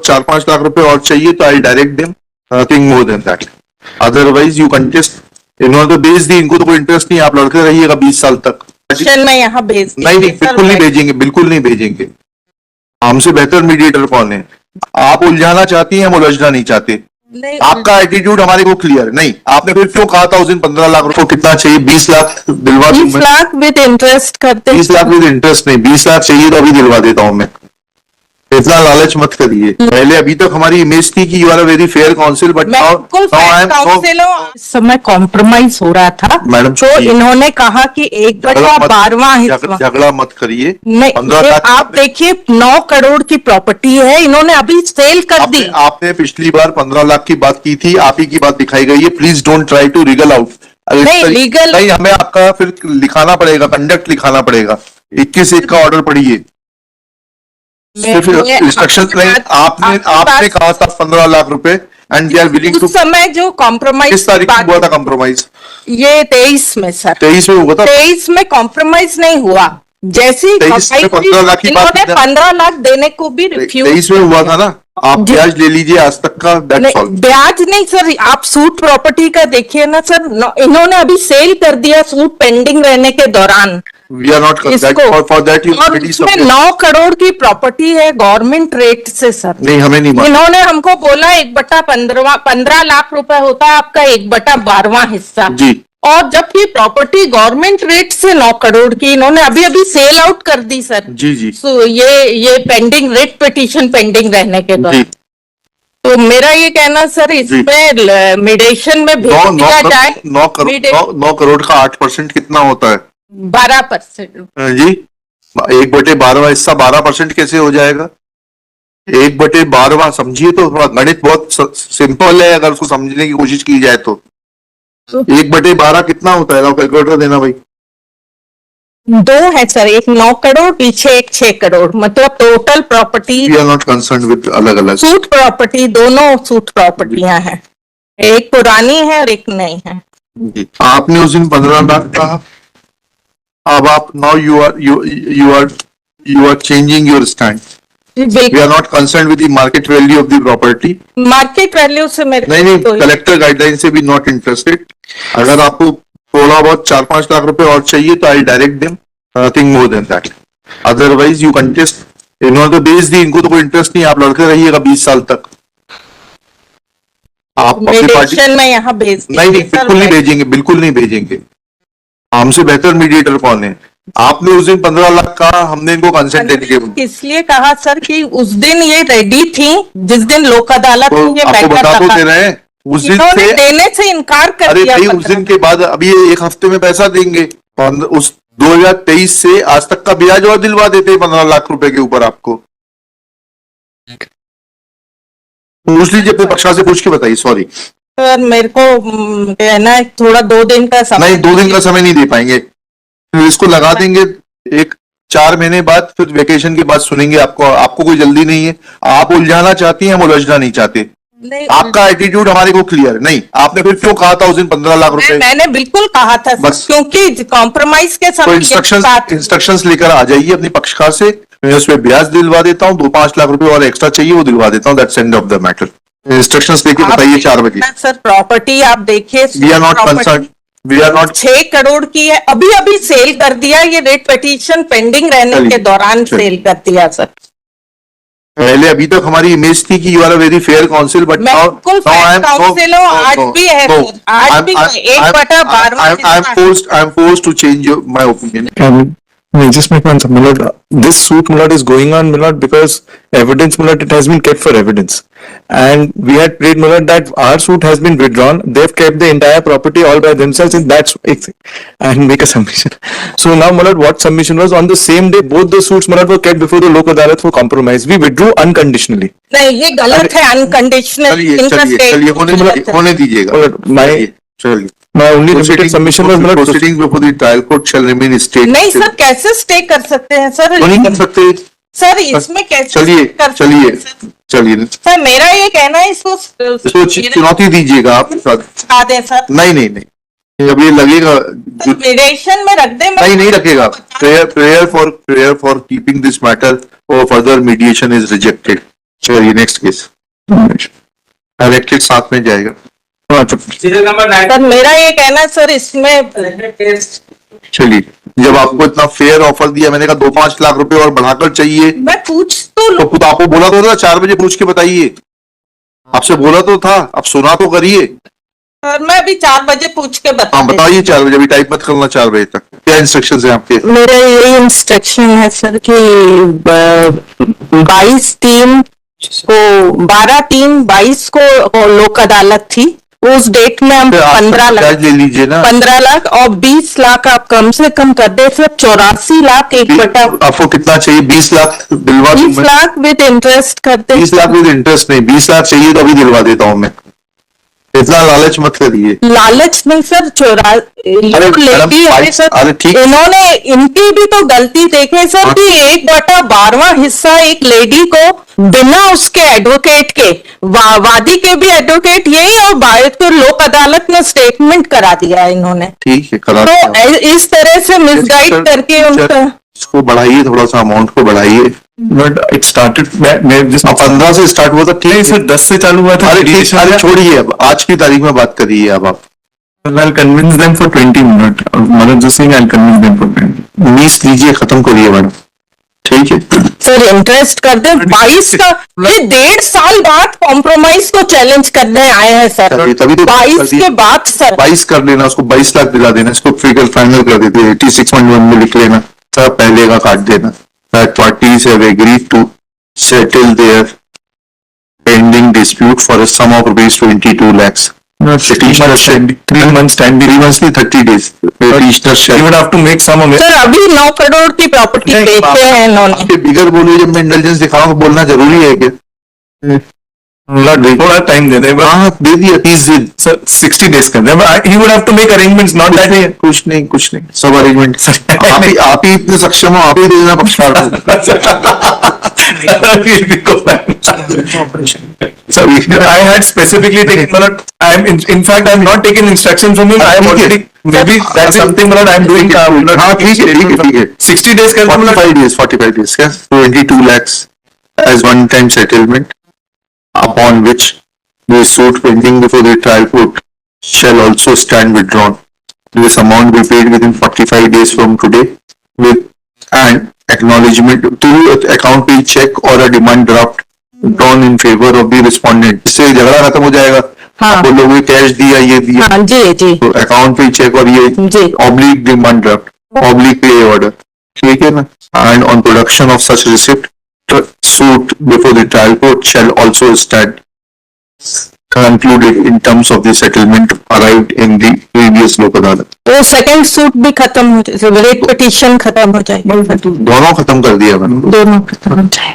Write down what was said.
4-5 लाख रुपए और चाहिए तो I direct them, nothing more than that. Otherwise you contest. इन्होंने तो भेज दी, इनको तो कोई इंटरेस्ट नहीं, आप लड़के रहिएगा 20 साल तक। मैं यहाँ भेज नहीं, बिल्कुल नहीं भेजेंगे, बिल्कुल नहीं भेजेंगे। हमसे बेहतर मीडिएटर कौन है? आप उलझाना चाहती हैं, हम उलझना नहीं चाहते। नहीं, आपका एटीट्यूड हमारे को क्लियर है। नहीं, आपने फिर क्यों कहा था उस दिन 15 लाख रुपए? कितना चाहिए? 20 लाख दिलवा दूं 20 मैं। लाख विद इंटरेस्ट करते 20 लाख विद इंटरेस्ट नहीं, 20 लाख चाहिए तो अभी दिलवा देता हूं मैं। इतना लालच मत करिए। पहले अभी तक हमारी इमेज थी कि you are a very fair council, but now इस समय कॉम्प्रोमाइज हो रहा था मैडम, तो इन्होंने कहा कि 1/12 हिस्सा। झगड़ा मत करिए। नहीं, 15 लाख आप देखिए 9 करोड़ की प्रॉपर्टी है, इन्होंने अभी सेल कर दी। आपने पिछली बार 15 लाख की बात की थी, आप ही की बात दिखाई गई है। Please don't try to wriggle out. नहीं, लीगल नहीं, हमें आपका फिर लिखाना पड़ेगा, कंडक्ट लिखाना पड़ेगा। 21/1 का ऑर्डर पढ़िए। सिर्फ इंस्ट्रक्शन नहीं, आपने कहा था 15 लाख रुपए and they are willing to. उस समय जो कॉम्प्रोमाइज, किस तारीख को हुआ था कॉम्प्रोमाइज? ये 23 में सर। 23 में हुआ था। 23 में कॉम्प्रोमाइज नहीं हुआ। जैसी 15 लाख की बात, 15 लाख देने को भी रिफ्यूज। 23 में हुआ था ना। आप ब्याज ले लीजिए आज तक का, ब्याज नहीं सर, आप सूट प्रॉपर्टी का देखिए ना सर। इन्होंने अभी सेल कर दिया सूट पेंडिंग रहने के दौरान। We are not for that you और उसमें 9 करोड़ की प्रॉपर्टी है गवर्नमेंट रेट से सर। नहीं, हमें नहीं। इन्होंने हमको बोला 1/15 लाख रुपए होता है आपका 1/12 हिस्सा जी। और जबकि प्रॉपर्टी गवर्नमेंट रेट से 9 करोड़ की इन्होंने अभी सेल आउट कर दी सर। जी जी। तो ये पेंडिंग रेट पिटीशन पेंडिंग रहने के दौरान। तो मेरा ये कहना सर, इसमें मिडिएशन में भेज दिया जाए। 9 करोड़ का 8% कितना होता है? 12% जी। 1/12 हिस्सा 12% कैसे हो जाएगा? 1/12 समझिए तो, थोड़ा गणित बहुत सिंपल है अगर उसको समझने की कोशिश की जाए तो। 1/12 कितना होता है? कैलकुलेटर देना भाई। 2 है सर, एक 9 करोड़ पीछे एक 6 करोड़, मतलब total property. We are not concern with अलग अलग सूट प्रॉपर्टी, दोनों सूट प्रॉपर्टियां हैं, एक पुरानी है और एक नई है। आपने उस दिन 15 लाख कहा, अब आप now you are changing your stand. We are not concern with the market value of the property. Market value से मेरे नहीं, कलेक्टर गाइडलाइन से भी नॉट इंटरेस्टेड। अगर आपको थोड़ा बहुत 4-5 लाख रुपए और चाहिए तो I direct them, nothing more than that. Otherwise you contest. इन्होंने तो भेज दी, इनको तो कोई इंटरेस्ट नहीं, आप लड़के रहिएगा 20 साल तक। आप अपनी पार्टी में यहाँ भेज नहीं, बिल्कुल नहीं भेजेंगे, बिल्कुल नहीं भेजेंगे। हमसे बेहतर मीडिएटर कौन है? आपने उस दिन 15 लाख का, हमने इनको कंसेंट देने के इसलिए कहा सर कि उस दिन ये रेडी थी, जिस दिन लोक अदालत में ये आपको बता तो दे रहे हैं। उस दिन से देने से इनकार कर दिया। अरे भाई, उस दिन के बाद अभी 1 हफ्ते में पैसा देंगे। उस 2023 से आज तक का ब्याज और दिलवा देते 15 लाख रुपए के ऊपर आपको। पूछ लीजिए अपने पक्षा से, पूछ के बताइए। सॉरी सर, मेरे को कहना है थोड़ा 2 दिन का समय। नहीं, 2 दिन का समय नहीं दे पाएंगे। फिर इसको लगा देंगे 4 महीने बाद, फिर वेकेशन के बाद सुनेंगे। आपको कोई जल्दी नहीं है। आप उलझाना चाहती हैं, हम उलझना नहीं चाहते। नहीं, आपका एटीट्यूड हमारे को क्लियर है। नहीं, आपने फिर क्यों कहा था उस दिन 15 लाख रुपए? मैंने बिल्कुल कहा था बस, क्योंकि कॉम्प्रोमाइज के तो इंस्ट्रक्शंस लेकर आ जाइए अपनी पक्षकार से। मैं उस पर ब्याज दिलवा देता हूँ, 2-5 लाख रुपए और एक्स्ट्रा चाहिए वो दिलवा देता हूँ। That's end of the matter. Instructions लेके बताइए 4 बजे। सर, प्रॉपर्टी आप देखिए, we are not concern, we are not. 6 crore की है, अभी सेल कर दिया। ये रेट पिटीशन पेंडिंग रहने के दौरान सेल कर दिया सर। पहले अभी तक हमारी इमेज थी कि you are a very fair council, but now council आज भी है, आज भी 1/12 I am forced to change my opinion. I just make one, Milord. This suit, Milord, is going on, Milord, because evidence, Milord, it has been kept for evidence. And we had prayed, Milord, that our suit has been withdrawn. They've kept the entire property all by themselves, and that's it. And make a submission. So now, Milord, what submission was? On the same day, both the suits, Milord, were kept before the Lok Adalat for compromise. We withdrew unconditionally. नहीं, ये गलत है। Unconditional होने दीजिएगा। चलिए, My only repeated submission was, Milord, proceedings before the trial court shall remain stayed. नहीं sir, कैसे stay कर सकते हैं सर? नहीं कर सकते सर, इसमें कैसे? चलिए सर, मेरा ये कहना है, इसको चुनौती दीजिएगा आप। दे सर। नहीं, अब ये लगेगा मिडिएशन में रख दे। नहीं रखेगा। Prayer for keeping this matter और फर्दर मीडिएशन इज रिजेक्टेड। चलिए नेक्स्ट केस डायरेक्टेड साथ में जाएगा। सर मेरा ये कहना है सर इसमें चलिए, जब आपको इतना फेयर ऑफर दिया, मैंने कहा 2-5 लाख रुपए और बढ़ाकर चाहिए, मैं पूछ तो लूं। तो आपको बोला तो था 4 बजे पूछ के बताइए, आपसे बोला तो था, अब सुना तो करिए। सर मैं अभी 4 बजे पूछ के हाँ बता बताइए, 4 बजे, अभी टाइप मत करना 4 बजे तक। क्या इंस्ट्रक्शंस हैं आपके? मेरा यही इंस्ट्रक्शन है सर कि 22/3 को 12/3/22 को लोक अदालत थी, उस डेट में हम 15 लाख ले लीजिए ना। 15 लाख और 20 लाख आप कम से कम कर दे सर। 84 लाख एक बटा आपको कितना चाहिए? 20 लाख दिलवा दूं 20 मैं? लाख विद इंटरेस्ट कर दे। 20 लाख विद इंटरेस्ट नहीं, 20 लाख चाहिए तो अभी दिलवा देता हूँ मैं। इतना लालच मत करिए। लालच नहीं सर, लेती है सर। अरे ठीक, इन्होंने, इनकी भी तो गलती देखे सर कि 1/12वां हिस्सा एक लेडी को बिना उसके एडवोकेट के, वादी के भी एडवोकेट यही, और बाहर तो लोक अदालत में स्टेटमेंट करा दिया है इन्होंने। ठीक है, करा तो इस तरह से मिसगाइड करके उनका इसको बढ़ाइए, थोड़ा सा अमाउंट को बढ़ाइए। But it started, मैं जिस 15 से स्टार्ट हुआ था, ठीक है सर 10 से चालू हुआ था। अरे ठीक, अरे छोड़िए, अब आज की तारीख में बात करिए अब आप। I'll convince them for 20 minutes. Manoj just saying I'll convince them for 20. 19 लीजिए, खत्म करिए मैडम, ठीक है। सर इंटरेस्ट कर दे। 22 का ये 1.5 साल बाद कॉम्प्रोमाइज को चैलेंज करने आए हैं सर। तभी तो 22 के बाद सर 22 कर लेना, उसको 22 लाख दिला देना, इसको फिगर फाइनल कर देते, 86.1 में लिख लेना, सर पहले का काट देना। That parties have agreed to settle their pending dispute for a sum of rupees 22 lakhs. Petitioner shall 3 months time. 3 months नहीं, 30 days. Petitioner You shall would have to make some amendment. Sir अभी 9 करोड़ की property नहीं, बेचे हैं इन्होंने। आपके बिगर बोलिए, जब मैं इंटेलिजेंस दिखाऊं तो बोलना जरूरी है क्या? थोड़ा टाइम दे दे। हाँ दे दिया, 30 दिन। सर 60 days कर दे। He would have to make arrangements, not that way. कुछ नहीं, सब अरेंजमेंट आप ही इतने सक्षम हो, आप ही देना पक्षकार हो। So I had specifically taken, but in fact I have not taken instruction from him. I am already, maybe that's something that I am doing. हाँ ठीक है 60 days कर दे। 45 days क्या? 22 lakhs as one time settlement, upon which the suit pending before the trial court shall also stand withdrawn. This amount will be paid within 45 days from today, with an acknowledgement through account pay check or a demand draft drawn in favor of the respondent. इससे झगड़ा खत्म हो जाएगा। हाँ। आप लोगों cash दिया, ये दिया, हाँ जी जी तो अकाउंट पे चेक और ये जी। ऑब्लिक डिमांड ड्राफ्ट, ऑब्लिक पे ऑर्डर, ठीक है ना? And on production of such receipt, suit before the trial court shall also stand concluded in terms of the settlement arrived in the previous लोक अदालत। तो सेकंड सूट भी खत्म हो जाए, रेट पिटीशन खत्म हो जाएगी, दोनों खत्म कर दिया मैंने। दोनों खत्म हो जाए।